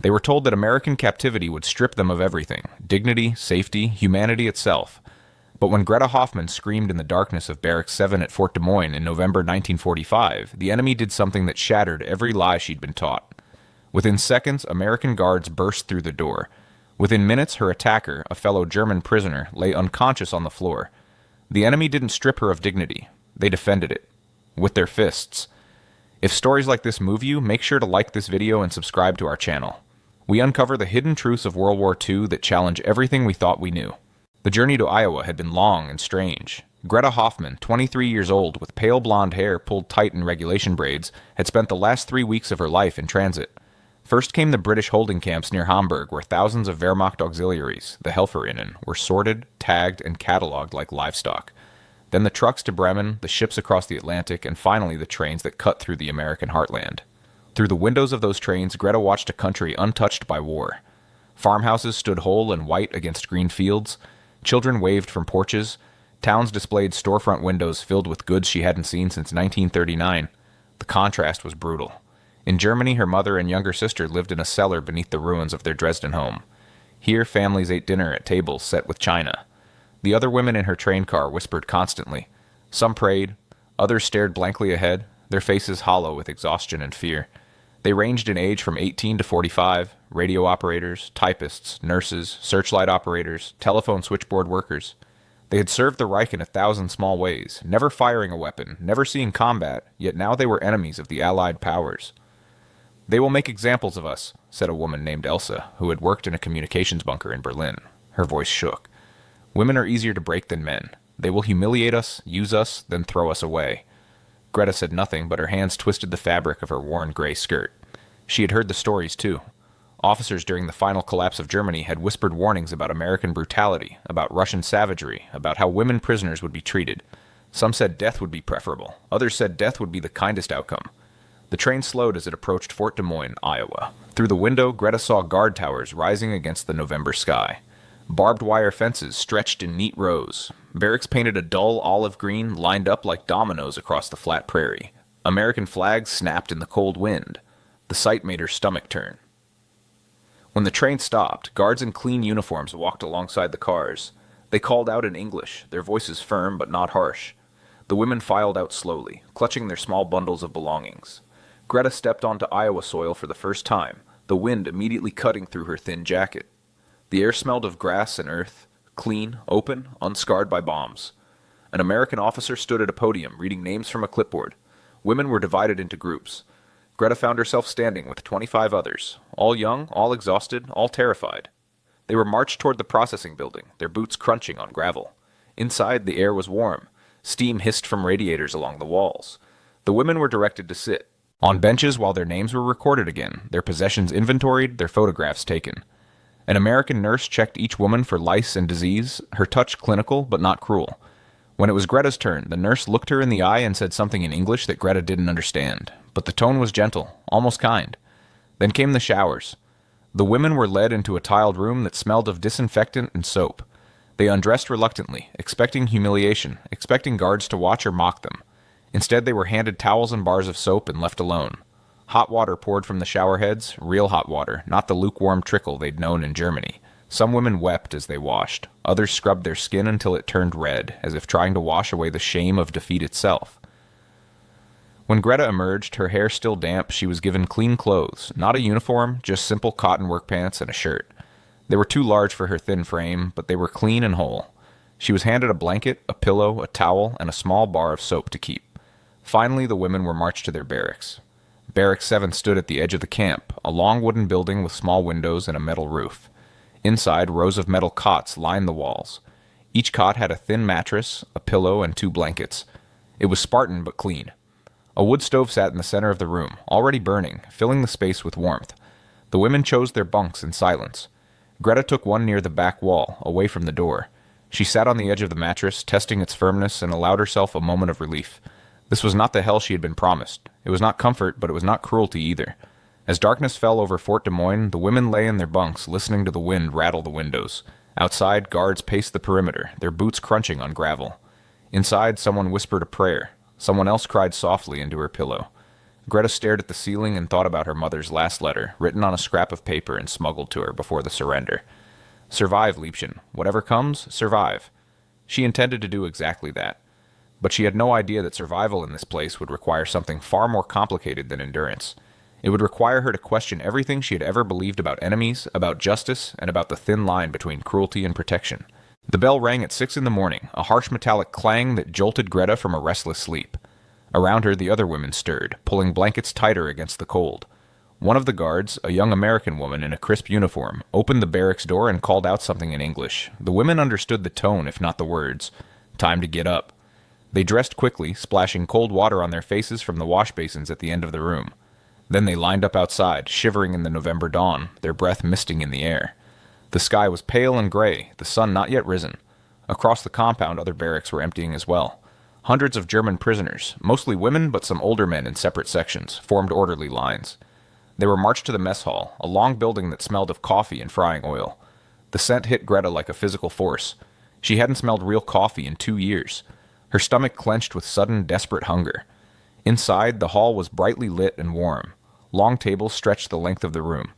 They were told that American captivity would strip them of everything: dignity, safety, humanity itself. But when Greta Hoffman screamed in the darkness of Barracks 7 at Fort Des Moines in November 1945, the enemy did something that shattered every lie she'd been taught. Within seconds, American guards burst through the door. Within minutes, her attacker, a fellow German prisoner, lay unconscious on the floor. The enemy didn't strip her of dignity. They defended it. With their fists. If stories like this move you, make sure to like this video and subscribe to our channel. We uncover the hidden truths of World War II that challenge everything we thought we knew. The journey to Iowa had been long and strange. Greta Hoffman, 23 years old, with pale blonde hair pulled tight in regulation braids, had spent the last 3 weeks of her life in transit. First came the British holding camps near Hamburg, where thousands of Wehrmacht auxiliaries, the Helferinnen, were sorted, tagged, and catalogued like livestock. Then the trucks to Bremen, the ships across the Atlantic, and finally the trains that cut through the American heartland. Through the windows of those trains, Greta watched a country untouched by war. Farmhouses stood whole and white against green fields. Children waved from porches. Towns displayed storefront windows filled with goods she hadn't seen since 1939. The contrast was brutal. In Germany, her mother and younger sister lived in a cellar beneath the ruins of their Dresden home. Here, families ate dinner at tables set with china. The other women in her train car whispered constantly. Some prayed. Others stared blankly ahead, their faces hollow with exhaustion and fear. They ranged in age from 18 to 45, radio operators, typists, nurses, searchlight operators, telephone switchboard workers. They had served the Reich in 1,000 small ways, never firing a weapon, never seeing combat, yet now they were enemies of the Allied powers. "They will make examples of us," said a woman named Elsa, who had worked in a communications bunker in Berlin. Her voice shook. "Women are easier to break than men. They will humiliate us, use us, then throw us away." Greta said nothing, but her hands twisted the fabric of her worn gray skirt. She had heard the stories, too. Officers during the final collapse of Germany had whispered warnings about American brutality, about Russian savagery, about how women prisoners would be treated. Some said death would be preferable. Others said death would be the kindest outcome. The train slowed as it approached Fort Des Moines, Iowa. Through the window, Greta saw guard towers rising against the November sky. Barbed wire fences stretched in neat rows. Barracks painted a dull olive green lined up like dominoes across the flat prairie. American flags snapped in the cold wind. The sight made her stomach turn. When the train stopped, guards in clean uniforms walked alongside the cars. They called out in English, their voices firm but not harsh. The women filed out slowly, clutching their small bundles of belongings. Greta stepped onto Iowa soil for the first time, the wind immediately cutting through her thin jacket. The air smelled of grass and earth, clean, open, unscarred by bombs. An American officer stood at a podium, reading names from a clipboard. Women were divided into groups. Greta found herself standing with 25 others, all young, all exhausted, all terrified. They were marched toward the processing building, their boots crunching on gravel. Inside, the air was warm. Steam hissed from radiators along the walls. The women were directed to sit on benches while their names were recorded again, their possessions inventoried, their photographs taken. An American nurse checked each woman for lice and disease, her touch clinical but not cruel. When it was Greta's turn, the nurse looked her in the eye and said something in English that Greta didn't understand, but the tone was gentle, almost kind. Then came the showers. The women were led into a tiled room that smelled of disinfectant and soap. They undressed reluctantly, expecting humiliation, expecting guards to watch or mock them. Instead, they were handed towels and bars of soap and left alone. Hot water poured from the shower heads, real hot water, not the lukewarm trickle they'd known in Germany. Some women wept as they washed. Others scrubbed their skin until it turned red, as if trying to wash away the shame of defeat itself. When Greta emerged, her hair still damp, she was given clean clothes, not a uniform, just simple cotton work pants and a shirt. They were too large for her thin frame, but they were clean and whole. She was handed a blanket, a pillow, a towel, and a small bar of soap to keep. Finally, the women were marched to their barracks. Barracks 7 stood at the edge of the camp, a long wooden building with small windows and a metal roof. Inside, rows of metal cots lined the walls. Each cot had a thin mattress, a pillow, and 2 blankets. It was Spartan but clean. A wood stove sat in the center of the room, already burning, filling the space with warmth. The women chose their bunks in silence. Greta took one near the back wall, away from the door. She sat on the edge of the mattress, testing its firmness, and allowed herself a moment of relief. This was not the hell she had been promised. It was not comfort, but it was not cruelty either. As darkness fell over Fort Des Moines, the women lay in their bunks, listening to the wind rattle the windows. Outside, guards paced the perimeter, their boots crunching on gravel. Inside, someone whispered a prayer. Someone else cried softly into her pillow. Greta stared at the ceiling and thought about her mother's last letter, written on a scrap of paper and smuggled to her before the surrender. Survive, Liebchen. Whatever comes, survive. She intended to do exactly that. But she had no idea that survival in this place would require something far more complicated than endurance. It would require her to question everything she had ever believed about enemies, about justice, and about the thin line between cruelty and protection. The bell rang at 6 in the morning, a harsh metallic clang that jolted Greta from a restless sleep. Around her the other women stirred, pulling blankets tighter against the cold. One of the guards, a young American woman in a crisp uniform, opened the barracks door and called out something in English. The women understood the tone, if not the words. Time to get up. They dressed quickly, splashing cold water on their faces from the wash basins at the end of the room. Then they lined up outside, shivering in the November dawn, their breath misting in the air. The sky was pale and gray, the sun not yet risen. Across the compound, other barracks were emptying as well. Hundreds of German prisoners, mostly women but some older men in separate sections, formed orderly lines. They were marched to the mess hall, a long building that smelled of coffee and frying oil. The scent hit Greta like a physical force. She hadn't smelled real coffee in 2 years. Her stomach clenched with sudden, desperate hunger. Inside, the hall was brightly lit and warm. Long tables stretched the length of the room.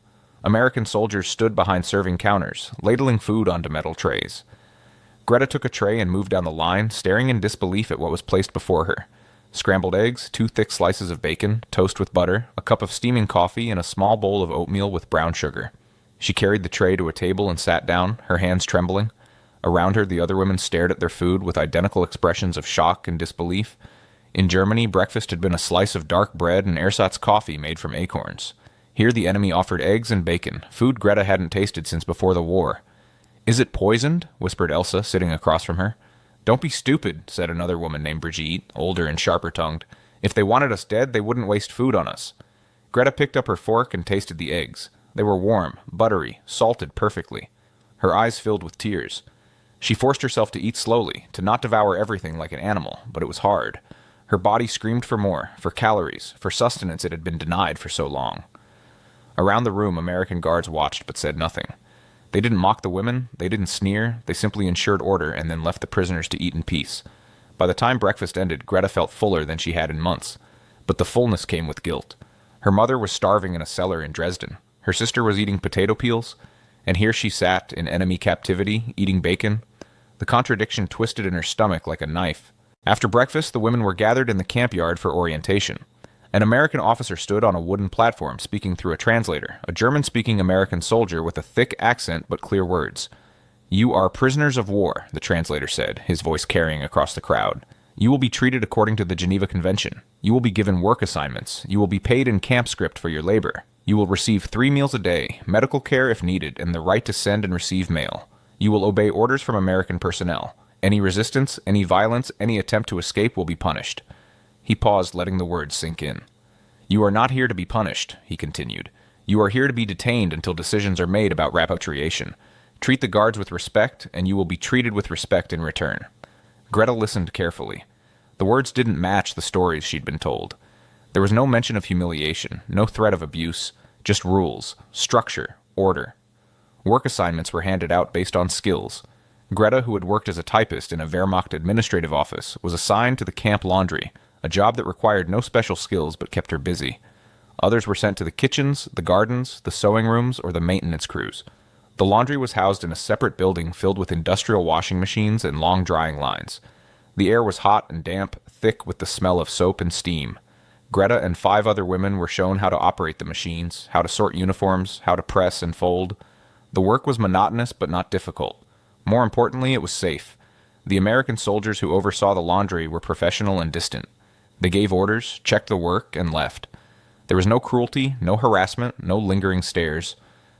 American soldiers stood behind serving counters, ladling food onto metal trays. Greta took a tray and moved down the line, staring in disbelief at what was placed before her. Scrambled eggs, 2 thick slices of bacon, toast with butter, a cup of steaming coffee, and a small bowl of oatmeal with brown sugar. She carried the tray to a table and sat down, her hands trembling. Around her, the other women stared at their food with identical expressions of shock and disbelief. In Germany, breakfast had been a slice of dark bread and ersatz coffee made from acorns. Here the enemy offered eggs and bacon, food Greta hadn't tasted since before the war. "Is it poisoned?" whispered Elsa, sitting across from her. "Don't be stupid," said another woman named Brigitte, older and sharper-tongued. "If they wanted us dead, they wouldn't waste food on us." Greta picked up her fork and tasted the eggs. They were warm, buttery, salted perfectly. Her eyes filled with tears. She forced herself to eat slowly, to not devour everything like an animal, but it was hard. Her body screamed for more, for calories, for sustenance it had been denied for so long. Around the room, American guards watched but said nothing. They didn't mock the women, they didn't sneer, they simply ensured order and then left the prisoners to eat in peace. By the time breakfast ended, Greta felt fuller than she had in months. But the fullness came with guilt. Her mother was starving in a cellar in Dresden. Her sister was eating potato peels, and here she sat, in enemy captivity, eating bacon. The contradiction twisted in her stomach like a knife. After breakfast, the women were gathered in the camp yard for orientation. An American officer stood on a wooden platform speaking through a translator, a German-speaking American soldier with a thick accent but clear words. "You are prisoners of war," the translator said, his voice carrying across the crowd. "You will be treated according to the Geneva Convention. You will be given work assignments. You will be paid in camp script for your labor. You will receive 3 meals a day, medical care if needed, and the right to send and receive mail. You will obey orders from American personnel. Any resistance, any violence, any attempt to escape will be punished." He paused, letting the words sink in. "You are not here to be punished," he continued. "You are here to be detained until decisions are made about repatriation. Treat the guards with respect, and you will be treated with respect in return." Greta listened carefully. The words didn't match the stories she'd been told. There was no mention of humiliation, no threat of abuse, just rules, structure, order. Work assignments were handed out based on skills. Greta, who had worked as a typist in a Wehrmacht administrative office, was assigned to the camp laundry, a job that required no special skills but kept her busy. Others were sent to the kitchens, the gardens, the sewing rooms, or the maintenance crews. The laundry was housed in a separate building filled with industrial washing machines and long drying lines. The air was hot and damp, thick with the smell of soap and steam. Greta and 5 other women were shown how to operate the machines, how to sort uniforms, how to press and fold. The work was monotonous but not difficult. More importantly, it was safe. The American soldiers who oversaw the laundry were professional and distant. They gave orders, checked the work, and left. There was no cruelty, no harassment, no lingering stares.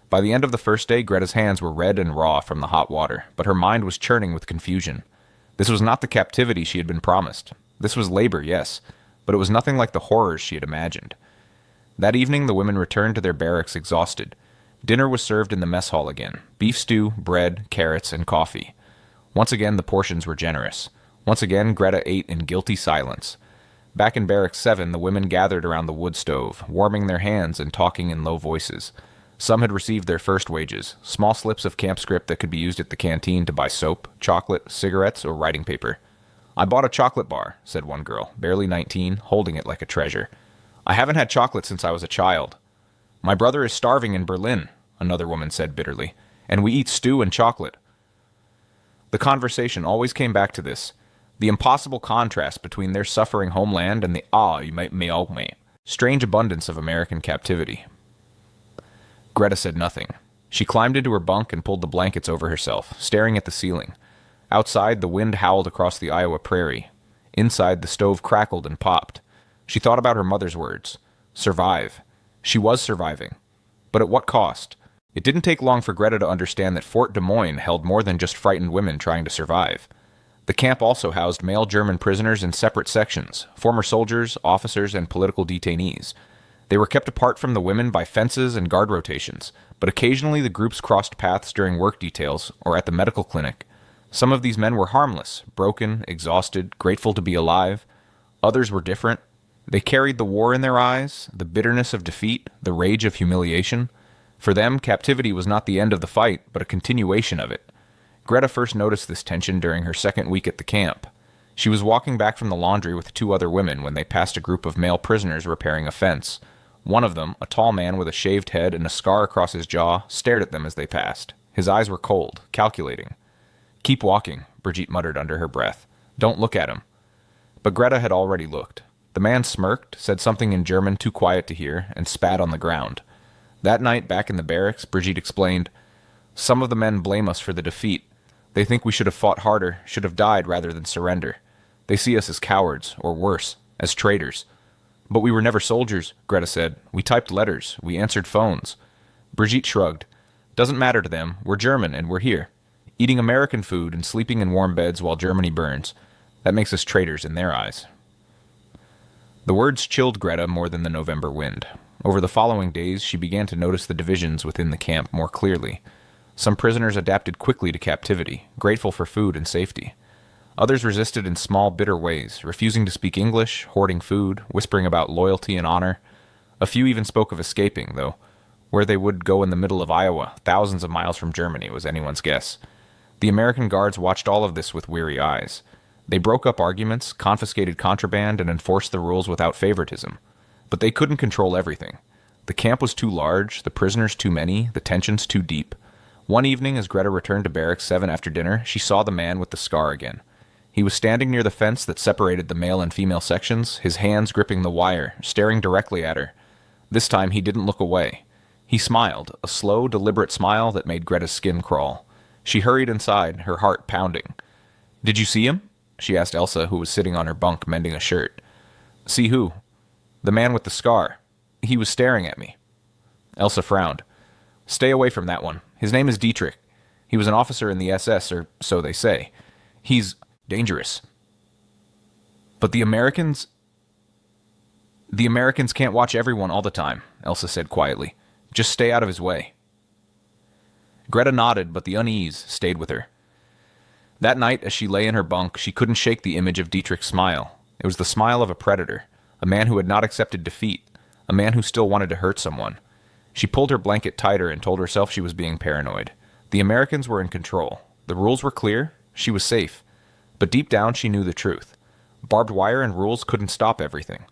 By the end of the first day, Greta's hands were red and raw from the hot water, but her mind was churning with confusion. This was not the captivity she had been promised. This was labor, yes, but it was nothing like the horrors she had imagined. That evening, the women returned to their barracks exhausted. Dinner was served in the mess hall again. Beef stew, bread, carrots, and coffee. Once again, the portions were generous. Once again, Greta ate in guilty silence. Back in Barracks 7, the women gathered around the wood stove, warming their hands and talking in low voices. Some had received their first wages, small slips of camp script that could be used at the canteen to buy soap, chocolate, cigarettes, or writing paper. "I bought a chocolate bar," said one girl, barely 19, holding it like a treasure. I haven't had chocolate since I was a child. My brother is starving in Berlin, another woman said bitterly, and we eat stew and chocolate. The conversation always came back to this, the impossible contrast between their suffering homeland and the strange abundance of American captivity. Greta said nothing. She climbed into her bunk and pulled the blankets over herself, staring at the ceiling. Outside, the wind howled across the Iowa prairie. Inside, the stove crackled and popped. She thought about her mother's words. Survive. She was surviving. But at what cost? It didn't take long for Greta to understand that Fort Des Moines held more than just frightened women trying to survive. The camp also housed male German prisoners in separate sections, former soldiers, officers, and political detainees. They were kept apart from the women by fences and guard rotations, but occasionally the groups crossed paths during work details or at the medical clinic. Some of these men were harmless, broken, exhausted, grateful to be alive. Others were different. They carried the war in their eyes, the bitterness of defeat, the rage of humiliation. For them, captivity was not the end of the fight, but a continuation of it. Greta first noticed this tension during her second week at the camp. She was walking back from the laundry with two other women when they passed a group of male prisoners repairing a fence. One of them, a tall man with a shaved head and a scar across his jaw, stared at them as they passed. His eyes were cold, calculating. "Keep walking," Brigitte muttered under her breath. "Don't look at him." But Greta had already looked. The man smirked, said something in German too quiet to hear, and spat on the ground. That night, back in the barracks, Brigitte explained, "Some of the men blame us for the defeat. They think we should have fought harder, should have died rather than surrender. They see us as cowards, or worse, as traitors." "But we were never soldiers," Greta said. "We typed letters. We answered phones." Brigitte shrugged. "Doesn't matter to them. We're German, and we're here. Eating American food and sleeping in warm beds while Germany burns. That makes us traitors in their eyes." The words chilled Greta more than the November wind. Over the following days, she began to notice the divisions within the camp more clearly. Some prisoners adapted quickly to captivity, grateful for food and safety. Others resisted in small, bitter ways, refusing to speak English, hoarding food, whispering about loyalty and honor. A few even spoke of escaping, though. Where they would go in the middle of Iowa, thousands of miles from Germany, was anyone's guess. The American guards watched all of this with weary eyes. They broke up arguments, confiscated contraband, and enforced the rules without favoritism. But they couldn't control everything. The camp was too large, the prisoners too many, the tensions too deep. One evening, as Greta returned to Barracks 7 after dinner, she saw the man with the scar again. He was standing near the fence that separated the male and female sections, his hands gripping the wire, staring directly at her. This time he didn't look away. He smiled, a slow, deliberate smile that made Greta's skin crawl. She hurried inside, her heart pounding. "Did you see him?" she asked Elsa, who was sitting on her bunk mending a shirt. "See who?" "The man with the scar. He was staring at me." Elsa frowned. "Stay away from that one. His name is Dietrich. He was an officer in the SS, or so they say. He's dangerous." "But the Americans can't watch everyone all the time," Elsa said quietly. "Just stay out of his way." Greta nodded, but the unease stayed with her. That night, as she lay in her bunk, she couldn't shake the image of Dietrich's smile. It was the smile of a predator, a man who had not accepted defeat, a man who still wanted to hurt someone. She pulled her blanket tighter and told herself she was being paranoid. The Americans were in control. The rules were clear. She was safe. But deep down, she knew the truth. Barbed wire and rules couldn't stop everything.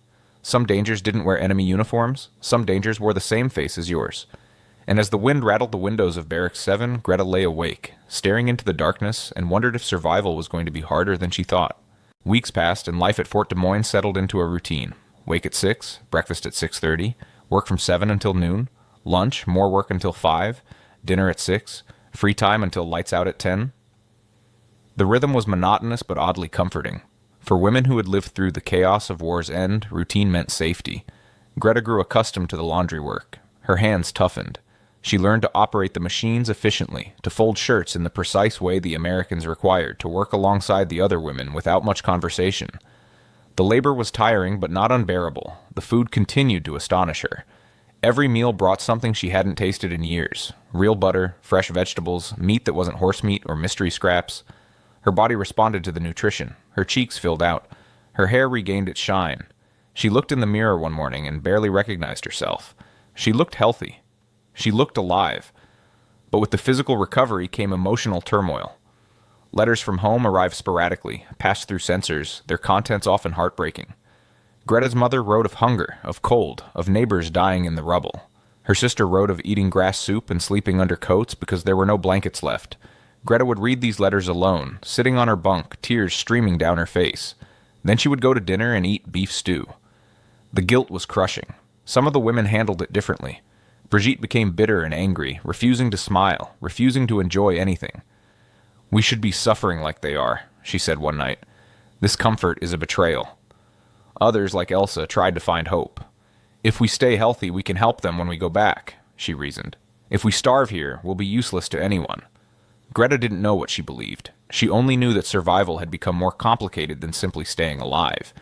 Some dangers didn't wear enemy uniforms. Some dangers wore the same face as yours. And as the wind rattled the windows of Barracks 7, Greta lay awake, staring into the darkness, and wondered if survival was going to be harder than she thought. Weeks passed, and life at Fort Des Moines settled into a routine. Wake at 6, breakfast at 6:30, work from 7 until noon, lunch, more work until 5, dinner at 6, free time until lights out at 10. The rhythm was monotonous but oddly comforting. For women who had lived through the chaos of war's end, routine meant safety. Greta grew accustomed to the laundry work. Her hands toughened. She learned to operate the machines efficiently, to fold shirts in the precise way the Americans required, to work alongside the other women without much conversation. The labor was tiring but not unbearable. The food continued to astonish her. Every meal brought something she hadn't tasted in years. Real butter, fresh vegetables, meat that wasn't horse meat or mystery scraps. Her body responded to the nutrition. Her cheeks filled out. Her hair regained its shine. She looked in the mirror one morning and barely recognized herself. She looked healthy. She looked alive. But with the physical recovery came emotional turmoil. Letters from home arrived sporadically, passed through censors, their contents often heartbreaking. Greta's mother wrote of hunger, of cold, of neighbors dying in the rubble. Her sister wrote of eating grass soup and sleeping under coats because there were no blankets left. Greta would read these letters alone, sitting on her bunk, tears streaming down her face. Then she would go to dinner and eat beef stew. The guilt was crushing. Some of the women handled it differently. Brigitte became bitter and angry, refusing to smile, refusing to enjoy anything. "We should be suffering like they are," she said one night. "This comfort is a betrayal." Others, like Elsa, tried to find hope. "If we stay healthy, we can help them when we go back," she reasoned. "If we starve here, we'll be useless to anyone." Greta didn't know what she believed. She only knew that survival had become more complicated than simply staying alive.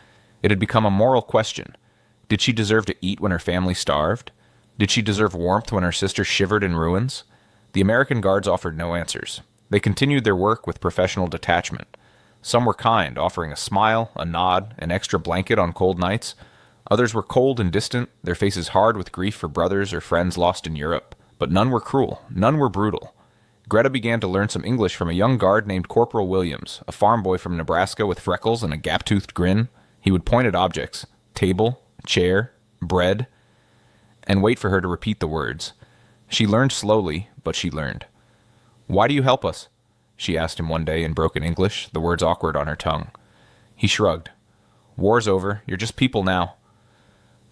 It had become a moral question. Did she deserve to eat when her family starved? Did she deserve warmth when her sister shivered in ruins? The American guards offered no answers. They continued their work with professional detachment. Some were kind, offering a smile, a nod, an extra blanket on cold nights. Others were cold and distant, their faces hard with grief for brothers or friends lost in Europe. But none were cruel, none were brutal. Greta began to learn some English from a young guard named Corporal Williams, a farm boy from Nebraska with freckles and a gap-toothed grin. He would point at objects, table, chair, bread, and wait for her to repeat the words. She learned slowly, but she learned. "Why do you help us?" she asked him one day in broken English, the words awkward on her tongue. He shrugged. "War's over. You're just people now."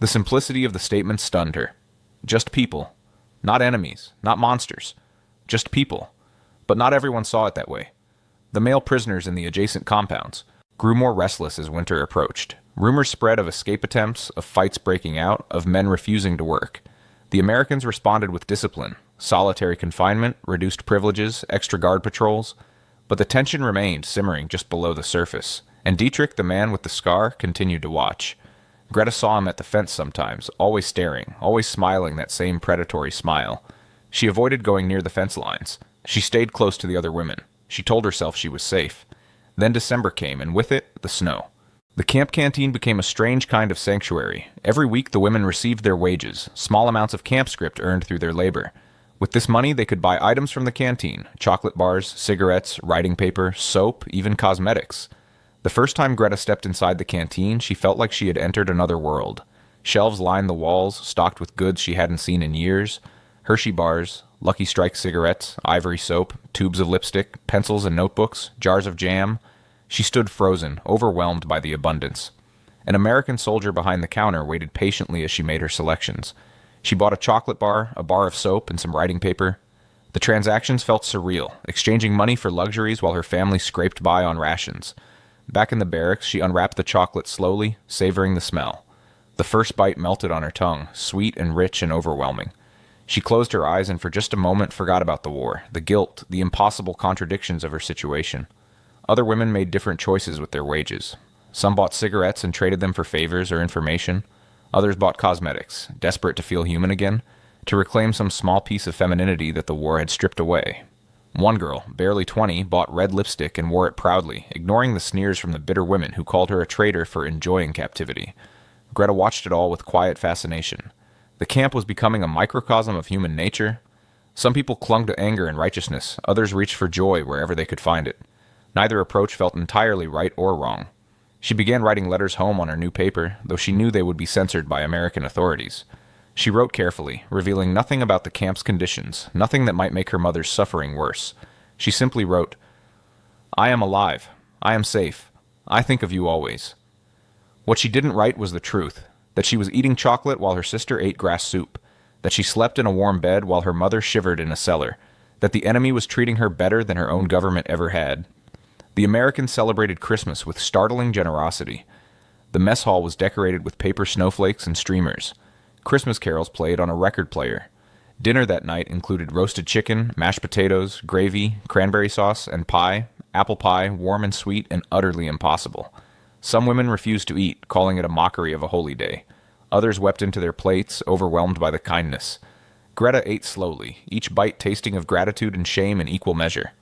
The simplicity of the statement stunned her. Just people. Not enemies, not monsters. Just people. But not everyone saw it that way. The male prisoners in the adjacent compounds grew more restless as winter approached. Rumors spread of escape attempts, of fights breaking out, of men refusing to work. The Americans responded with discipline, solitary confinement, reduced privileges, extra guard patrols. But the tension remained simmering just below the surface, and Dietrich, the man with the scar, continued to watch. Greta saw him at the fence sometimes, always staring, always smiling that same predatory smile. She avoided going near the fence lines. She stayed close to the other women. She told herself she was safe. Then December came, and with it, the snow. The camp canteen became a strange kind of sanctuary. Every week the women received their wages, small amounts of camp script earned through their labor. With this money they could buy items from the canteen, chocolate bars, cigarettes, writing paper, soap, even cosmetics. The first time Greta stepped inside the canteen, she felt like she had entered another world. Shelves lined the walls, stocked with goods she hadn't seen in years. Hershey bars, Lucky Strike cigarettes, ivory soap, tubes of lipstick, pencils and notebooks, jars of jam. She stood frozen, overwhelmed by the abundance. An American soldier behind the counter waited patiently as she made her selections. She bought a chocolate bar, a bar of soap, and some writing paper. The transactions felt surreal, exchanging money for luxuries while her family scraped by on rations. Back in the barracks, she unwrapped the chocolate slowly, savoring the smell. The first bite melted on her tongue, sweet and rich and overwhelming. She closed her eyes and for just a moment forgot about the war, the guilt, the impossible contradictions of her situation. Other women made different choices with their wages. Some bought cigarettes and traded them for favors or information. Others bought cosmetics, desperate to feel human again, to reclaim some small piece of femininity that the war had stripped away. One girl, barely 20, bought red lipstick and wore it proudly, ignoring the sneers from the bitter women who called her a traitor for enjoying captivity. Greta watched it all with quiet fascination. The camp was becoming a microcosm of human nature. Some people clung to anger and righteousness, others reached for joy wherever they could find it. Neither approach felt entirely right or wrong. She began writing letters home on her new paper, though she knew they would be censored by American authorities. She wrote carefully, revealing nothing about the camp's conditions, nothing that might make her mother's suffering worse. She simply wrote, "I am alive. I am safe. I think of you always." What she didn't write was the truth, that she was eating chocolate while her sister ate grass soup, that she slept in a warm bed while her mother shivered in a cellar, that the enemy was treating her better than her own government ever had. The Americans celebrated Christmas with startling generosity. The mess hall was decorated with paper snowflakes and streamers. Christmas carols played on a record player. Dinner that night included roasted chicken, mashed potatoes, gravy, cranberry sauce, and pie, apple pie, warm and sweet and utterly impossible. Some women refused to eat, calling it a mockery of a holy day. Others wept into their plates, overwhelmed by the kindness. Greta ate slowly, each bite tasting of gratitude and shame in equal measure.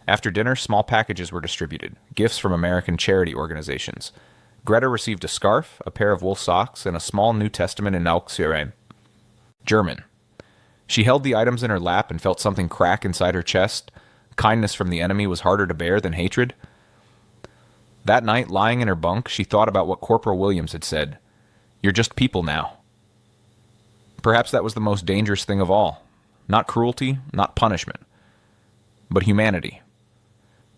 After dinner, small packages were distributed, gifts from American charity organizations. Greta received a scarf, a pair of wool socks, and a small New Testament in Auxerre, German. She held the items in her lap and felt something crack inside her chest. Kindness from the enemy was harder to bear than hatred. That night, lying in her bunk, she thought about what Corporal Williams had said. You're just people now. Perhaps that was the most dangerous thing of all. Not cruelty, not punishment, but humanity.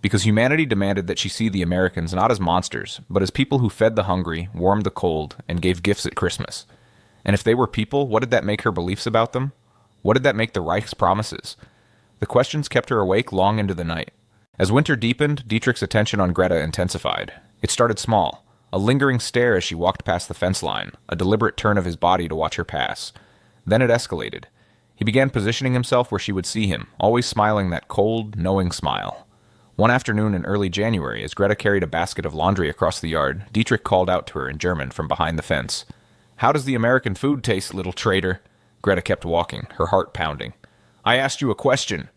Because humanity demanded that she see the Americans not as monsters, but as people who fed the hungry, warmed the cold, and gave gifts at Christmas. And if they were people, what did that make her beliefs about them? What did that make the Reich's promises? The questions kept her awake long into the night. As winter deepened, Dietrich's attention on Greta intensified. It started small, a lingering stare as she walked past the fence line, a deliberate turn of his body to watch her pass. Then it escalated. He began positioning himself where she would see him, always smiling that cold, knowing smile. One afternoon in early January, as Greta carried a basket of laundry across the yard, Dietrich called out to her in German from behind the fence. "How does the American food taste, little traitor?" Greta kept walking, her heart pounding. "I asked you a question."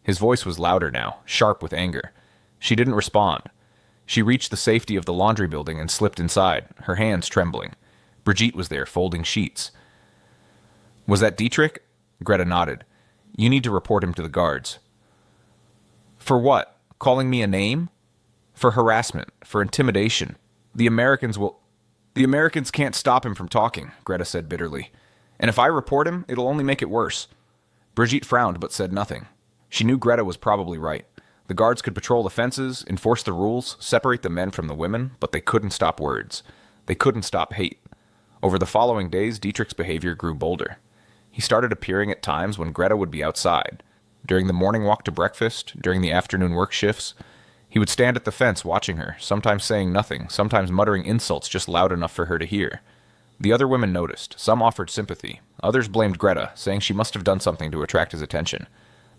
His voice was louder now, sharp with anger. She didn't respond. She reached the safety of the laundry building and slipped inside, her hands trembling. Brigitte was there, folding sheets. "Was that Dietrich?" Greta nodded. "You need to report him to the guards." "For what? Calling me a name?" "For harassment, for intimidation. The Americans can't stop him from talking," Greta said bitterly. "And if I report him, it'll only make it worse." Brigitte frowned but said nothing. She knew Greta was probably right. The guards could patrol the fences, enforce the rules, separate the men from the women, but they couldn't stop words. They couldn't stop hate. Over the following days, Dietrich's behavior grew bolder. He started appearing at times when Greta would be outside. During the morning walk to breakfast, during the afternoon work shifts, he would stand at the fence watching her, sometimes saying nothing, sometimes muttering insults just loud enough for her to hear. The other women noticed. Some offered sympathy. Others blamed Greta, saying she must have done something to attract his attention.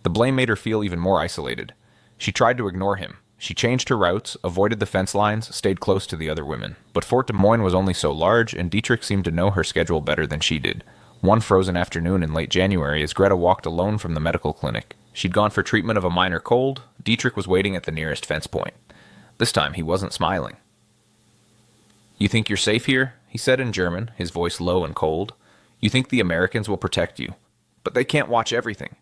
The blame made her feel even more isolated. She tried to ignore him. She changed her routes, avoided the fence lines, stayed close to the other women. But Fort Des Moines was only so large, and Dietrich seemed to know her schedule better than she did. One frozen afternoon in late January, as Greta walked alone from the medical clinic. She'd gone for treatment of a minor cold. Dietrich was waiting at the nearest fence point. This time he wasn't smiling. "You think you're safe here?" he said in German, his voice low and cold. "You think the Americans will protect you. But they can't watch everything.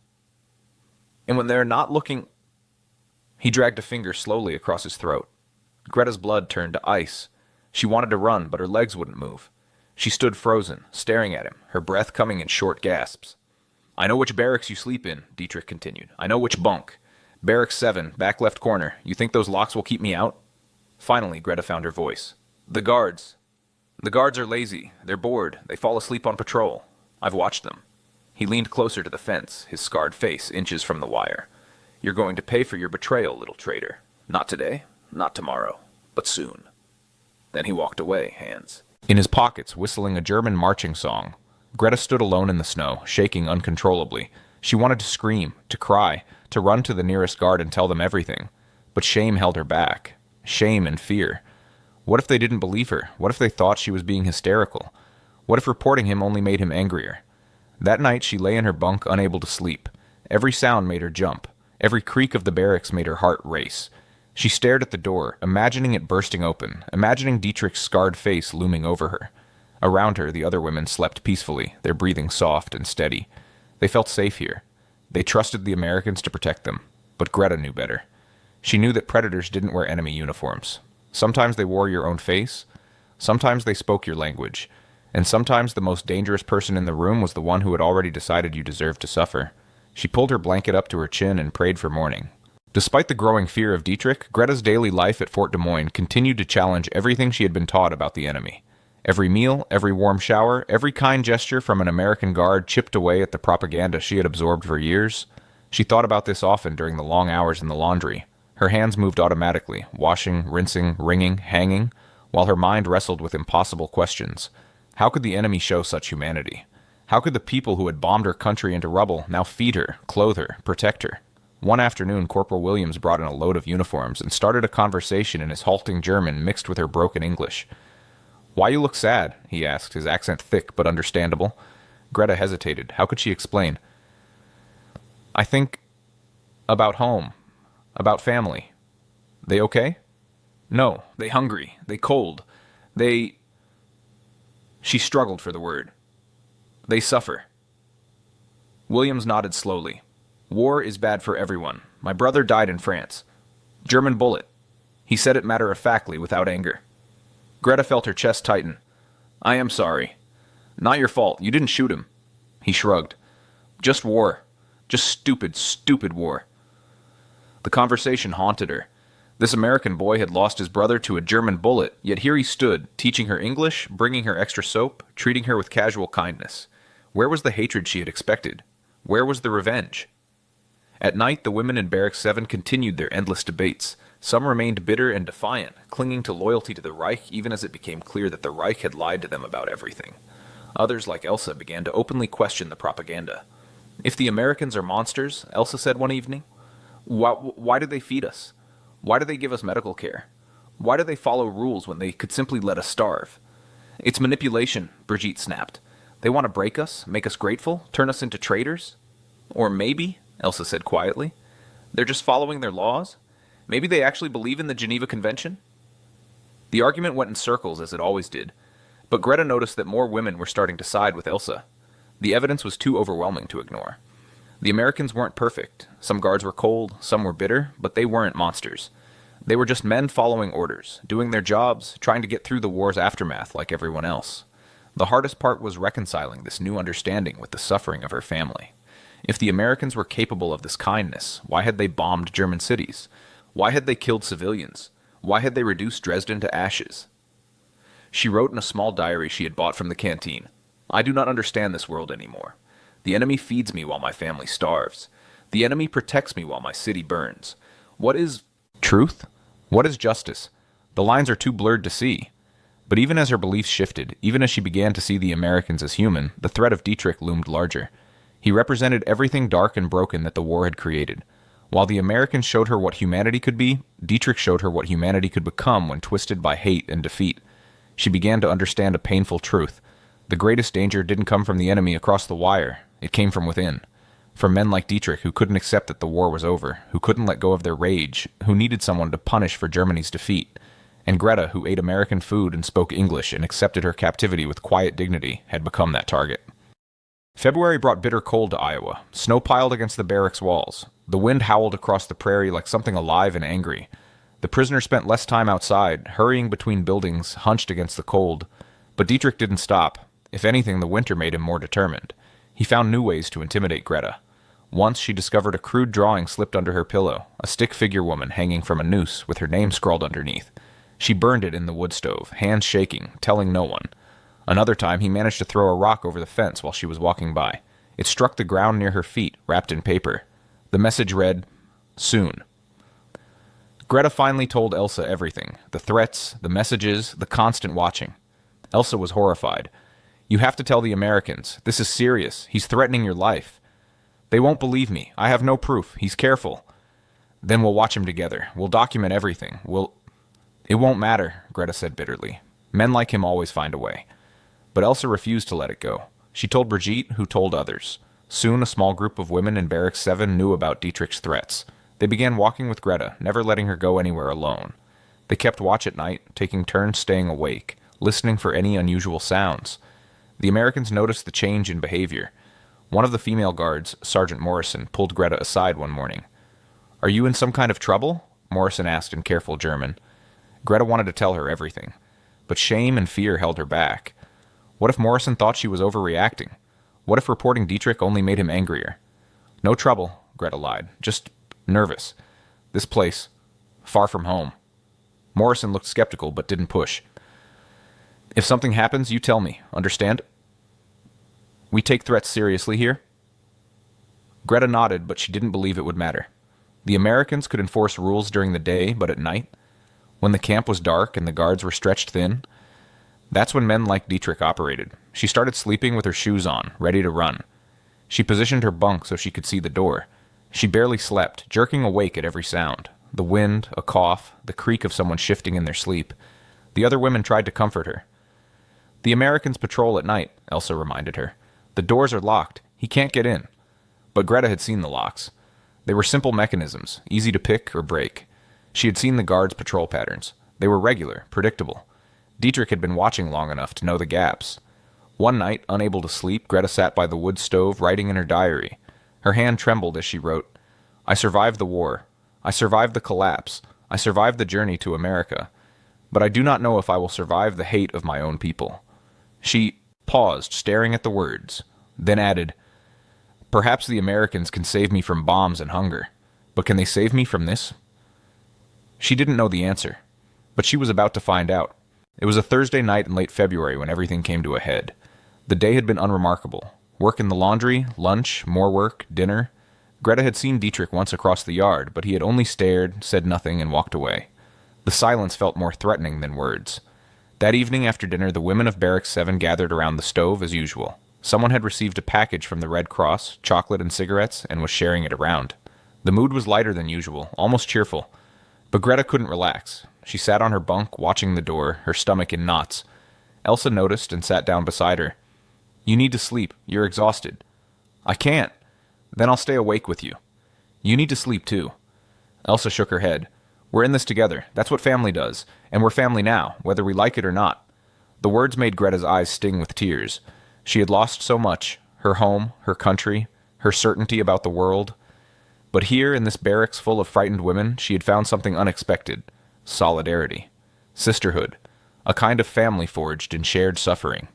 And when they're not looking..." He dragged a finger slowly across his throat. Greta's blood turned to ice. She wanted to run, but her legs wouldn't move. She stood frozen, staring at him, her breath coming in short gasps. "I know which barracks you sleep in," Dietrich continued. "I know which bunk. Barracks 7, back left corner. You think those locks will keep me out?" Finally, Greta found her voice. "The guards. The guards are lazy. They're bored. They fall asleep on patrol. I've watched them." He leaned closer to the fence, his scarred face inches from the wire. "You're going to pay for your betrayal, little traitor. Not today, not tomorrow, but soon." Then he walked away, hands in his pockets, whistling a German marching song. Greta stood alone in the snow, shaking uncontrollably. She wanted to scream, to cry, to run to the nearest guard and tell them everything. But shame held her back. Shame and fear. What if they didn't believe her? What if they thought she was being hysterical? What if reporting him only made him angrier? That night she lay in her bunk, unable to sleep. Every sound made her jump. Every creak of the barracks made her heart race. She stared at the door, imagining it bursting open, imagining Dietrich's scarred face looming over her. Around her, the other women slept peacefully, their breathing soft and steady. They felt safe here. They trusted the Americans to protect them. But Greta knew better. She knew that predators didn't wear enemy uniforms. Sometimes they wore your own face. Sometimes they spoke your language. And sometimes the most dangerous person in the room was the one who had already decided you deserved to suffer. She pulled her blanket up to her chin and prayed for morning. Despite the growing fear of Dietrich, Greta's daily life at Fort Des Moines continued to challenge everything she had been taught about the enemy. Every meal, every warm shower, every kind gesture from an American guard chipped away at the propaganda she had absorbed for years. She thought about this often during the long hours in the laundry. Her hands moved automatically, washing, rinsing, wringing, hanging, while her mind wrestled with impossible questions. How could the enemy show such humanity? How could the people who had bombed her country into rubble now feed her, clothe her, protect her? One afternoon, Corporal Williams brought in a load of uniforms and started a conversation in his halting German mixed with her broken English. "Why you look sad?" he asked, his accent thick but understandable. Greta hesitated. How could she explain? "I think about home, about family." "They okay?" "No, they hungry, they cold, they..." She struggled for the word. "They suffer." Williams nodded slowly. "War is bad for everyone. My brother died in France. German bullet." He said it matter-of-factly, without anger. Greta felt her chest tighten. I am sorry. Not your fault. You didn't shoot him. He shrugged. Just war. Just stupid, stupid war. The conversation haunted her. This American boy had lost his brother to a German bullet, yet here he stood, teaching her English, bringing her extra soap, treating her with casual kindness. Where was the hatred she had expected? Where was the revenge? At night, the women in Barracks 7 continued their endless debates. Some remained bitter and defiant, clinging to loyalty to the Reich even as it became clear that the Reich had lied to them about everything. Others, like Elsa, began to openly question the propaganda. If the Americans are monsters, Elsa said one evening, why do they feed us? Why do they give us medical care? Why do they follow rules when they could simply let us starve? It's manipulation, Brigitte snapped. They want to break us, make us grateful, turn us into traitors? Or maybe, Elsa said quietly, they're just following their laws? Maybe they actually believe in the Geneva Convention? The argument went in circles, as it always did, but Greta noticed that more women were starting to side with Elsa. The evidence was too overwhelming to ignore. The Americans weren't perfect. Some guards were cold, some were bitter, but they weren't monsters. They were just men following orders, doing their jobs, trying to get through the war's aftermath like everyone else. The hardest part was reconciling this new understanding with the suffering of her family. If the Americans were capable of this kindness, why had they bombed German cities? Why had they killed civilians? Why had they reduced Dresden to ashes? She wrote in a small diary she had bought from the canteen, I do not understand this world anymore. The enemy feeds me while my family starves. The enemy protects me while my city burns. What is truth? What is justice? The lines are too blurred to see. But even as her beliefs shifted, even as she began to see the Americans as human, the threat of Dietrich loomed larger. He represented everything dark and broken that the war had created. While the Americans showed her what humanity could be, Dietrich showed her what humanity could become when twisted by hate and defeat. She began to understand a painful truth. The greatest danger didn't come from the enemy across the wire. It came from within. From men like Dietrich who couldn't accept that the war was over, who couldn't let go of their rage, who needed someone to punish for Germany's defeat. And Greta, who ate American food and spoke English and accepted her captivity with quiet dignity, had become that target. February brought bitter cold to Iowa. Snow piled against the barracks walls. The wind howled across the prairie like something alive and angry. The prisoners spent less time outside, hurrying between buildings, hunched against the cold. But Dietrich didn't stop. If anything, the winter made him more determined. He found new ways to intimidate Greta. Once she discovered a crude drawing slipped under her pillow, a stick figure woman hanging from a noose with her name scrawled underneath. She burned it in the wood stove, hands shaking, telling no one. Another time he managed to throw a rock over the fence while she was walking by. It struck the ground near her feet, wrapped in paper. The message read, Soon. Greta finally told Elsa everything, the threats, the messages, the constant watching. Elsa was horrified. You have to tell the Americans. This is serious. He's threatening your life. They won't believe me. I have no proof. He's careful. Then we'll watch him together. We'll document everything. It won't matter, Greta said bitterly. Men like him always find a way. But Elsa refused to let it go. She told Brigitte, who told others. Soon a small group of women in Barracks 7 knew about Dietrich's threats. They began walking with Greta, never letting her go anywhere alone. They kept watch at night, taking turns staying awake, listening for any unusual sounds. The Americans noticed the change in behavior. One of the female guards, Sergeant Morrison, pulled Greta aside one morning. Are you in some kind of trouble? Morrison asked in careful German. Greta wanted to tell her everything, but shame and fear held her back. What if Morrison thought she was overreacting? What if reporting Dietrich only made him angrier? No trouble, Greta lied. Just nervous. This place, far from home. Morrison looked skeptical but didn't push. If something happens, you tell me. Understand? We take threats seriously here? Greta nodded, but she didn't believe it would matter. The Americans could enforce rules during the day, but at night, when the camp was dark and the guards were stretched thin, that's when men like Dietrich operated. She started sleeping with her shoes on, ready to run. She positioned her bunk so she could see the door. She barely slept, jerking awake at every sound. The wind, a cough, the creak of someone shifting in their sleep. The other women tried to comfort her. The Americans patrol at night, Elsa reminded her. The doors are locked. He can't get in. But Greta had seen the locks. They were simple mechanisms, easy to pick or break. She had seen the guards' patrol patterns. They were regular, predictable. Dietrich had been watching long enough to know the gaps. One night, unable to sleep, Greta sat by the wood stove writing in her diary. Her hand trembled as she wrote, I survived the war. I survived the collapse. I survived the journey to America. But I do not know if I will survive the hate of my own people. She paused, staring at the words, then added, "Perhaps the Americans can save me from bombs and hunger, but can they save me from this?" She didn't know the answer, but she was about to find out. It was a Thursday night in late February when everything came to a head. The day had been unremarkable. Work in the laundry, lunch, more work, dinner. Greta had seen Dietrich once across the yard, but he had only stared, said nothing, and walked away. The silence felt more threatening than words. That evening after dinner, the women of Barracks 7 gathered around the stove as usual. Someone had received a package from the Red Cross, chocolate and cigarettes, and was sharing it around. The mood was lighter than usual, almost cheerful. But Greta couldn't relax. She sat on her bunk, watching the door, her stomach in knots. Elsa noticed and sat down beside her. "You need to sleep. You're exhausted." "I can't." "Then I'll stay awake with you." "You need to sleep too." Elsa shook her head. "We're in this together. That's what family does. And we're family now, whether we like it or not." The words made Greta's eyes sting with tears. She had lost so much, her home, her country, her certainty about the world. But here, in this barracks full of frightened women, she had found something unexpected. Solidarity. Sisterhood. A kind of family forged in shared suffering.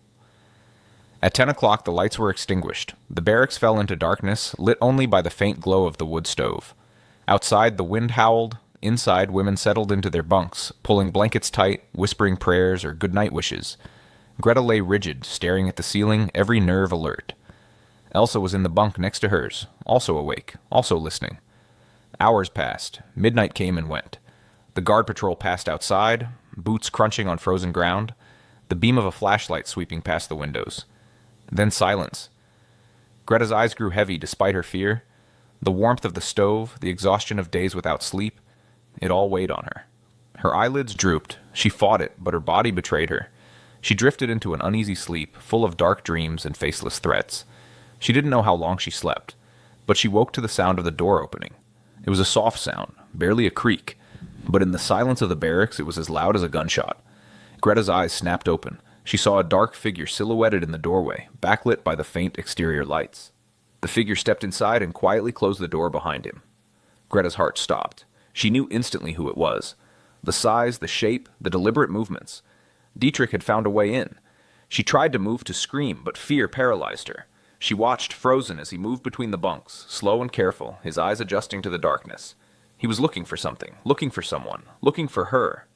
At 10 o'clock, the lights were extinguished. The barracks fell into darkness, lit only by the faint glow of the wood stove. Outside, the wind howled. Inside, women settled into their bunks, pulling blankets tight, whispering prayers or good-night wishes. Greta lay rigid, staring at the ceiling, every nerve alert. Elsa was in the bunk next to hers, also awake, also listening. Hours passed. Midnight came and went. The guard patrol passed outside, boots crunching on frozen ground, the beam of a flashlight sweeping past the windows. Then silence. Greta's eyes grew heavy despite her fear. The warmth of the stove, the exhaustion of days without sleep, it all weighed on her. Her eyelids drooped. She fought it, but her body betrayed her. She drifted into an uneasy sleep, full of dark dreams and faceless threats. She didn't know how long she slept, but she woke to the sound of the door opening. It was a soft sound, barely a creak, but in the silence of the barracks it was as loud as a gunshot. Greta's eyes snapped open. She saw a dark figure silhouetted in the doorway, backlit by the faint exterior lights. The figure stepped inside and quietly closed the door behind him. Greta's heart stopped. She knew instantly who it was. The size, the shape, the deliberate movements. Dietrich had found a way in. She tried to move to scream, but fear paralyzed her. She watched, frozen, as he moved between the bunks, slow and careful, his eyes adjusting to the darkness. He was looking for something, looking for someone, looking for her.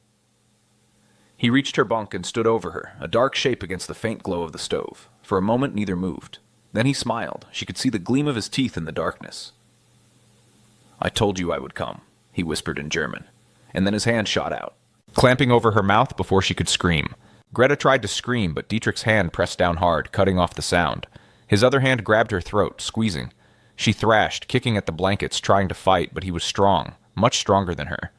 He reached her bunk and stood over her, a dark shape against the faint glow of the stove. For a moment neither moved. Then he smiled. She could see the gleam of his teeth in the darkness. "I told you I would come," he whispered in German, and then his hand shot out, clamping over her mouth before she could scream. Greta tried to scream, but Dietrich's hand pressed down hard, cutting off the sound. His other hand grabbed her throat, squeezing. She thrashed, kicking at the blankets, trying to fight, but he was strong, much stronger than her.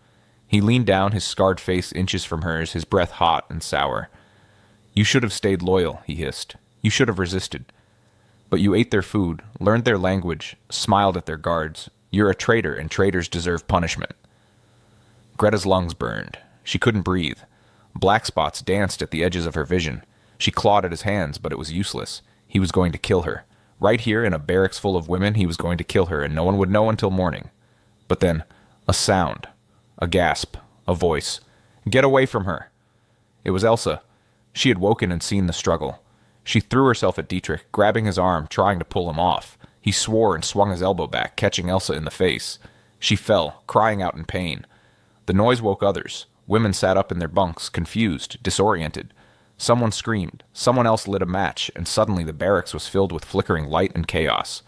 He leaned down, his scarred face inches from hers, his breath hot and sour. "You should have stayed loyal," he hissed. "You should have resisted. But you ate their food, learned their language, smiled at their guards. You're a traitor, and traitors deserve punishment." Greta's lungs burned. She couldn't breathe. Black spots danced at the edges of her vision. She clawed at his hands, but it was useless. He was going to kill her. Right here, in a barracks full of women, he was going to kill her, and no one would know until morning. But then, a sound. A gasp. A voice. "Get away from her!" It was Elsa. She had woken and seen the struggle. She threw herself at Dietrich, grabbing his arm, trying to pull him off. He swore and swung his elbow back, catching Elsa in the face. She fell, crying out in pain. The noise woke others. Women sat up in their bunks, confused, disoriented. Someone screamed. Someone else lit a match, and suddenly the barracks was filled with flickering light and chaos.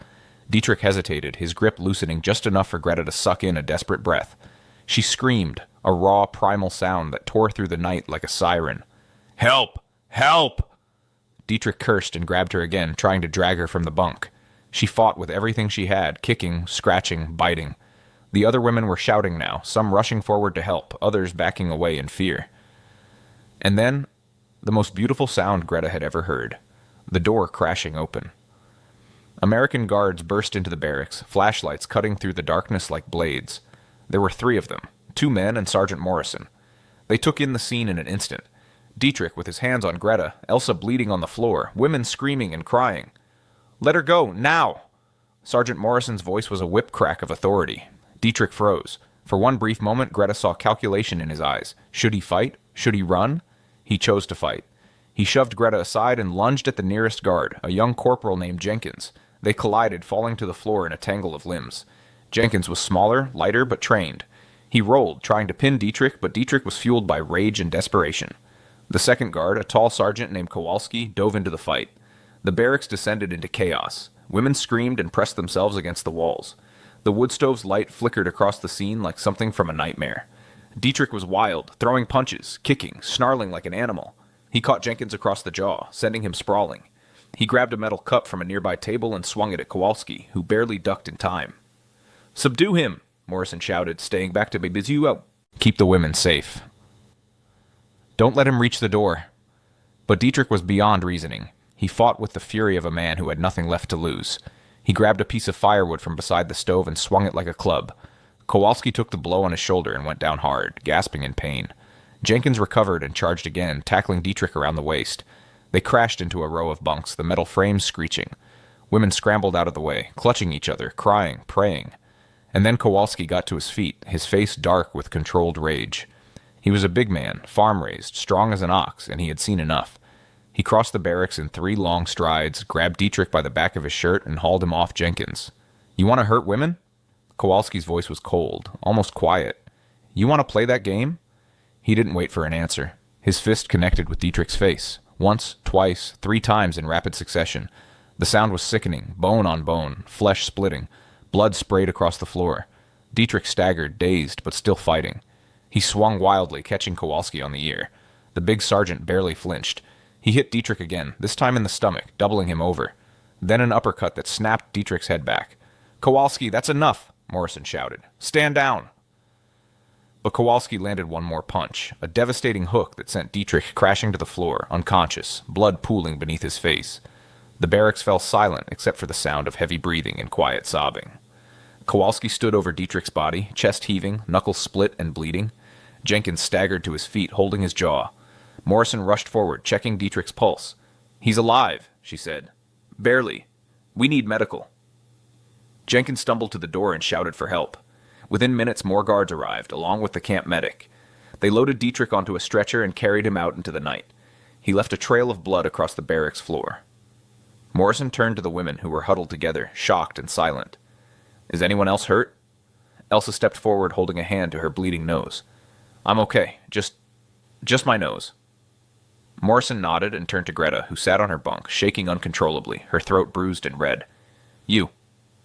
Dietrich hesitated, his grip loosening just enough for Greta to suck in a desperate breath. She screamed, a raw, primal sound that tore through the night like a siren. "Help! Help!" Dietrich cursed and grabbed her again, trying to drag her from the bunk. She fought with everything she had, kicking, scratching, biting. The other women were shouting now, some rushing forward to help, others backing away in fear. And then, the most beautiful sound Greta had ever heard. The door crashing open. American guards burst into the barracks, flashlights cutting through the darkness like blades. There were 3 of them, 2 men and Sergeant Morrison. They took in the scene in an instant. Dietrich with his hands on Greta, Elsa bleeding on the floor, women screaming and crying. "Let her go, now!" Sergeant Morrison's voice was a whip crack of authority. Dietrich froze. For one brief moment, Greta saw calculation in his eyes. Should he fight? Should he run? He chose to fight. He shoved Greta aside and lunged at the nearest guard, a young corporal named Jenkins. They collided, falling to the floor in a tangle of limbs. Jenkins was smaller, lighter, but trained. He rolled, trying to pin Dietrich, but Dietrich was fueled by rage and desperation. The second guard, a tall sergeant named Kowalski, dove into the fight. The barracks descended into chaos. Women screamed and pressed themselves against the walls. The wood stove's light flickered across the scene like something from a nightmare. Dietrich was wild, throwing punches, kicking, snarling like an animal. He caught Jenkins across the jaw, sending him sprawling. He grabbed a metal cup from a nearby table and swung it at Kowalski, who barely ducked in time. "Subdue him!" Morrison shouted, staying back to baby's you out. "Keep the women safe. Don't let him reach the door." But Dietrich was beyond reasoning. He fought with the fury of a man who had nothing left to lose. He grabbed a piece of firewood from beside the stove and swung it like a club. Kowalski took the blow on his shoulder and went down hard, gasping in pain. Jenkins recovered and charged again, tackling Dietrich around the waist. They crashed into a row of bunks, the metal frames screeching. Women scrambled out of the way, clutching each other, crying, praying. And then Kowalski got to his feet, his face dark with controlled rage. He was a big man, farm-raised, strong as an ox, and he had seen enough. He crossed the barracks in 3 long strides, grabbed Dietrich by the back of his shirt, and hauled him off Jenkins. "You want to hurt women?" Kowalski's voice was cold, almost quiet. "You want to play that game?" He didn't wait for an answer. His fist connected with Dietrich's face. Once, twice, 3 times in rapid succession. The sound was sickening, bone on bone, flesh splitting. Blood sprayed across the floor. Dietrich staggered, dazed, but still fighting. He swung wildly, catching Kowalski on the ear. The big sergeant barely flinched. He hit Dietrich again, this time in the stomach, doubling him over. Then an uppercut that snapped Dietrich's head back. "Kowalski, that's enough!" Morrison shouted. "Stand down!" But Kowalski landed one more punch, a devastating hook that sent Dietrich crashing to the floor, unconscious, blood pooling beneath his face. The barracks fell silent except for the sound of heavy breathing and quiet sobbing. Kowalski stood over Dietrich's body, chest heaving, knuckles split and bleeding. Jenkins staggered to his feet, holding his jaw. Morrison rushed forward, checking Dietrich's pulse. "He's alive," she said. "Barely. We need medical." Jenkins stumbled to the door and shouted for help. Within minutes, more guards arrived, along with the camp medic. They loaded Dietrich onto a stretcher and carried him out into the night. He left a trail of blood across the barracks floor. Morrison turned to the women who were huddled together, shocked and silent. "Is anyone else hurt?" Elsa stepped forward, holding a hand to her bleeding nose. "I'm okay. Just my nose." Morrison nodded and turned to Greta, who sat on her bunk, shaking uncontrollably, her throat bruised and red. "You.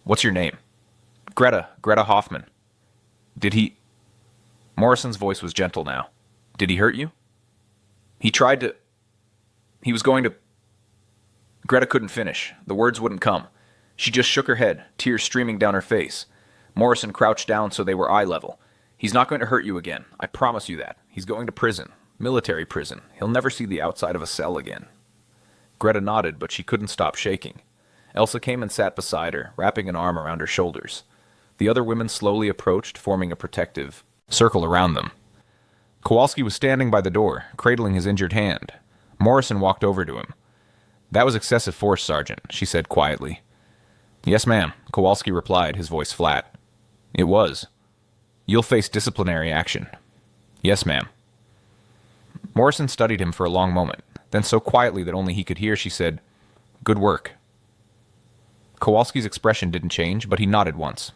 What's your name?" Greta Hoffman." "Did he—" Morrison's voice was gentle now. "Did he hurt you?" He was going to... Greta couldn't finish. The words wouldn't come. She just shook her head, tears streaming down her face. Morrison crouched down so they were eye level. "He's not going to hurt you again. I promise you that. He's going to prison. Military prison. He'll never see the outside of a cell again." Greta nodded, but she couldn't stop shaking. Elsa came and sat beside her, wrapping an arm around her shoulders. The other women slowly approached, forming a protective circle around them. Kowalski was standing by the door, cradling his injured hand. Morrison walked over to him. "That was excessive force, Sergeant," she said quietly. "Yes, ma'am," Kowalski replied, his voice flat. "It was. You'll face disciplinary action." "Yes, ma'am." Morrison studied him for a long moment. Then so quietly that only he could hear, she said, "Good work." Kowalski's expression didn't change, but he nodded once.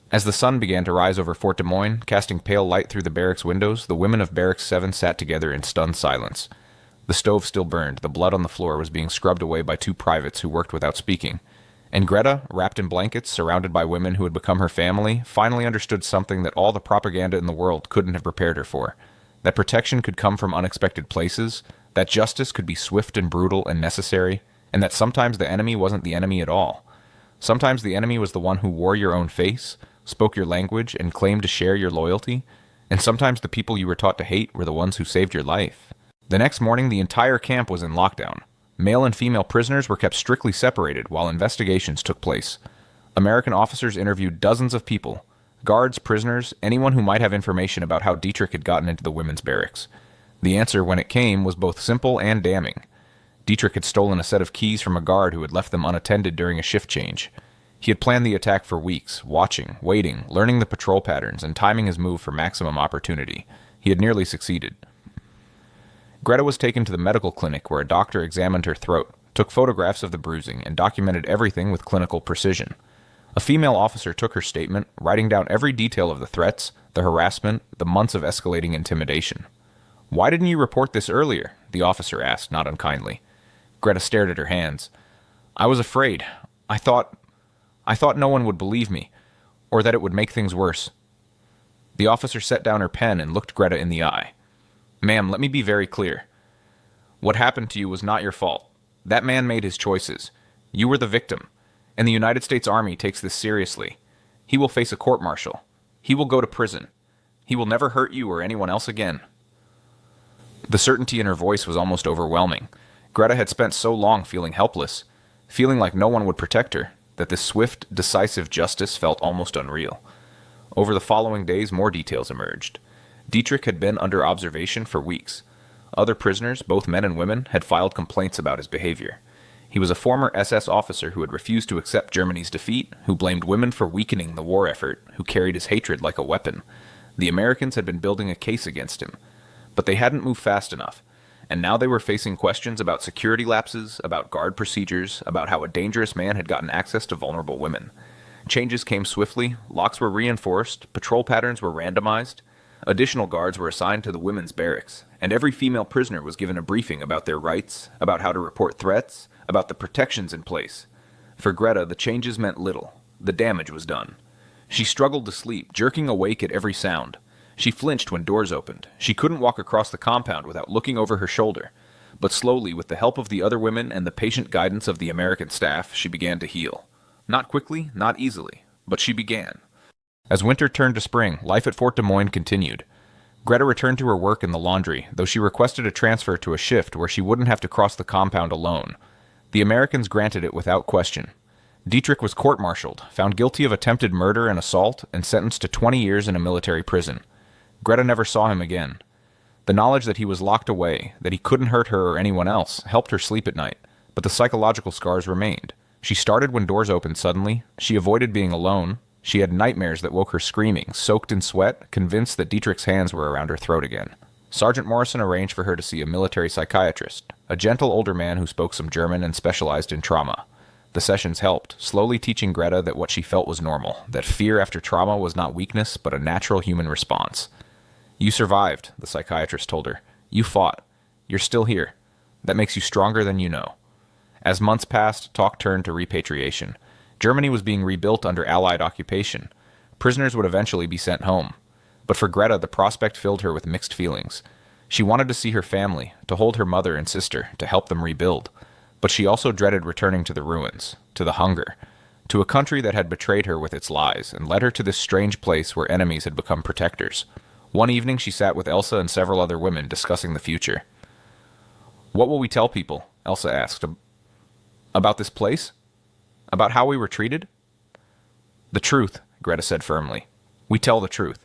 As the sun began to rise over Fort Des Moines, casting pale light through the barracks windows, the women of Barracks 7 sat together in stunned silence. The stove still burned, the blood on the floor was being scrubbed away by 2 privates who worked without speaking. And Greta, wrapped in blankets, surrounded by women who had become her family, finally understood something that all the propaganda in the world couldn't have prepared her for. That protection could come from unexpected places, that justice could be swift and brutal and necessary, and that sometimes the enemy wasn't the enemy at all. Sometimes the enemy was the one who wore your own face, spoke your language, and claimed to share your loyalty, and sometimes the people you were taught to hate were the ones who saved your life. The next morning, the entire camp was in lockdown. Male and female prisoners were kept strictly separated while investigations took place. American officers interviewed dozens of people, guards, prisoners, anyone who might have information about how Dietrich had gotten into the women's barracks. The answer, when it came, was both simple and damning. Dietrich had stolen a set of keys from a guard who had left them unattended during a shift change. He had planned the attack for weeks, watching, waiting, learning the patrol patterns, and timing his move for maximum opportunity. He had nearly succeeded. Greta was taken to the medical clinic where a doctor examined her throat, took photographs of the bruising, and documented everything with clinical precision. A female officer took her statement, writing down every detail of the threats, the harassment, the months of escalating intimidation. "Why didn't you report this earlier?" the officer asked, not unkindly. Greta stared at her hands. "I was afraid. I thought no one would believe me, or that it would make things worse." The officer set down her pen and looked Greta in the eye. "Ma'am, let me be very clear. What happened to you was not your fault. That man made his choices. You were the victim, and the United States Army takes this seriously. He will face a court-martial. He will go to prison. He will never hurt you or anyone else again." The certainty in her voice was almost overwhelming. Greta had spent so long feeling helpless, feeling like no one would protect her, that this swift, decisive justice felt almost unreal. Over the following days, more details emerged. Dietrich had been under observation for weeks. Other prisoners, both men and women, had filed complaints about his behavior. He was a former SS officer who had refused to accept Germany's defeat, who blamed women for weakening the war effort, who carried his hatred like a weapon. The Americans had been building a case against him, but they hadn't moved fast enough, and now they were facing questions about security lapses, about guard procedures, about how a dangerous man had gotten access to vulnerable women. Changes came swiftly, locks were reinforced, patrol patterns were randomized, additional guards were assigned to the women's barracks, and every female prisoner was given a briefing about their rights, about how to report threats, about the protections in place. For Greta, the changes meant little. The damage was done. She struggled to sleep, jerking awake at every sound. She flinched when doors opened. She couldn't walk across the compound without looking over her shoulder. But slowly, with the help of the other women and the patient guidance of the American staff, she began to heal. Not quickly, not easily, but she began. As winter turned to spring, life at Fort Des Moines continued. Greta returned to her work in the laundry, though she requested a transfer to a shift where she wouldn't have to cross the compound alone. The Americans granted it without question. Dietrich was court-martialed, found guilty of attempted murder and assault, and sentenced to 20 years in a military prison. Greta never saw him again. The knowledge that he was locked away, that he couldn't hurt her or anyone else, helped her sleep at night, but the psychological scars remained. She started when doors opened suddenly. She avoided being alone. She had nightmares that woke her screaming, soaked in sweat, convinced that Dietrich's hands were around her throat again. Sergeant Morrison arranged for her to see a military psychiatrist, a gentle older man who spoke some German and specialized in trauma. The sessions helped, slowly teaching Greta that what she felt was normal, that fear after trauma was not weakness, but a natural human response. "You survived," the psychiatrist told her. "You fought. You're still here. That makes you stronger than you know." As months passed, talk turned to repatriation. Germany was being rebuilt under Allied occupation. Prisoners would eventually be sent home. But for Greta, the prospect filled her with mixed feelings. She wanted to see her family, to hold her mother and sister, to help them rebuild. But she also dreaded returning to the ruins, to the hunger, to a country that had betrayed her with its lies and led her to this strange place where enemies had become protectors. One evening she sat with Elsa and several other women discussing the future. "What will we tell people?" Elsa asked. "About this place? About how we were treated?" "The truth," Greta said firmly. "We tell the truth.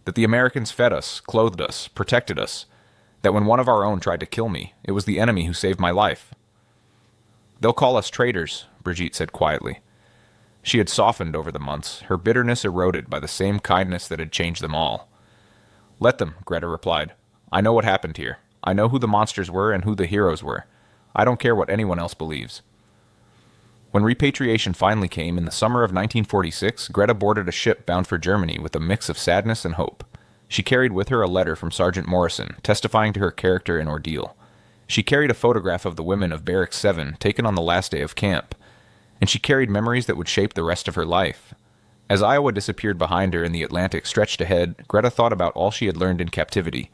That the Americans fed us, clothed us, protected us. That when one of our own tried to kill me, it was the enemy who saved my life." "They'll call us traitors," Brigitte said quietly. She had softened over the months, her bitterness eroded by the same kindness that had changed them all. "Let them," Greta replied. "I know what happened here. I know who the monsters were and who the heroes were. I don't care what anyone else believes." When repatriation finally came in the summer of 1946, Greta boarded a ship bound for Germany with a mix of sadness and hope. She carried with her a letter from Sergeant Morrison, testifying to her character and ordeal. She carried a photograph of the women of Barracks 7, taken on the last day of camp. And she carried memories that would shape the rest of her life. As Iowa disappeared behind her and the Atlantic stretched ahead, Greta thought about all she had learned in captivity.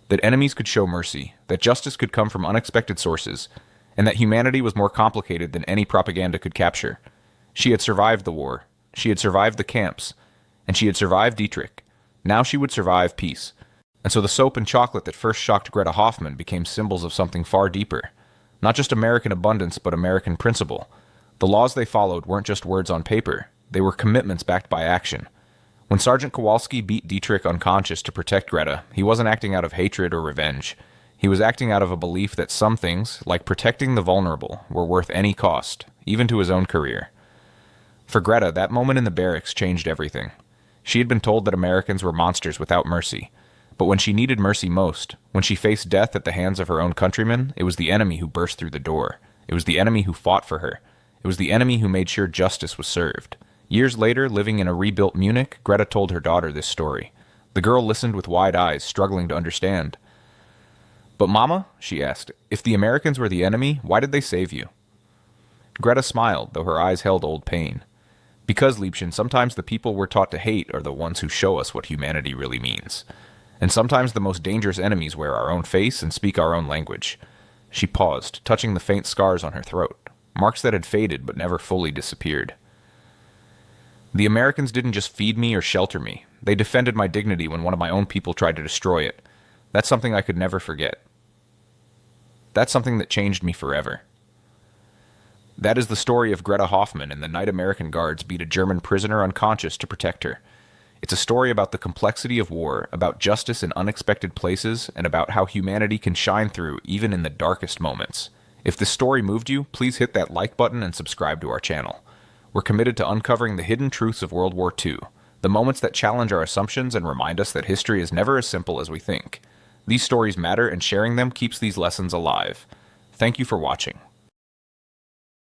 That enemies could show mercy, that justice could come from unexpected sources, and that humanity was more complicated than any propaganda could capture. She had survived the war. She had survived the camps. And she had survived Dietrich. Now she would survive peace. And so the soap and chocolate that first shocked Greta Hoffman became symbols of something far deeper. Not just American abundance, but American principle. The laws they followed weren't just words on paper. They were commitments backed by action. When Sergeant Kowalski beat Dietrich unconscious to protect Greta, he wasn't acting out of hatred or revenge. He was acting out of a belief that some things, like protecting the vulnerable, were worth any cost, even to his own career. For Greta, that moment in the barracks changed everything. She had been told that Americans were monsters without mercy, But when she needed mercy most, when she faced death at the hands of her own countrymen, it was the enemy who burst through the door. It was the enemy who fought for her. It was the enemy who made sure justice was served. Years later, living in a rebuilt Munich, Greta told her daughter this story. The girl listened with wide eyes, struggling to understand. "But Mama," she asked, "if the Americans were the enemy, why did they save you?" Greta smiled, though her eyes held old pain. "Because, Liebchen, sometimes the people we're taught to hate are the ones who show us what humanity really means. And sometimes the most dangerous enemies wear our own face and speak our own language." She paused, touching the faint scars on her throat, marks that had faded but never fully disappeared. "The Americans didn't just feed me or shelter me. They defended my dignity when one of my own people tried to destroy it. That's something I could never forget. That's something that changed me forever." That is the story of Greta Hoffmann and the night American guards beat a German prisoner unconscious to protect her. It's a story about the complexity of war, about justice in unexpected places, and about how humanity can shine through even in the darkest moments. If this story moved you, please hit that like button and subscribe to our channel. We're committed to uncovering the hidden truths of World War II, the moments that challenge our assumptions and remind us that history is never as simple as we think. These stories matter, and sharing them keeps these lessons alive. Thank you for watching.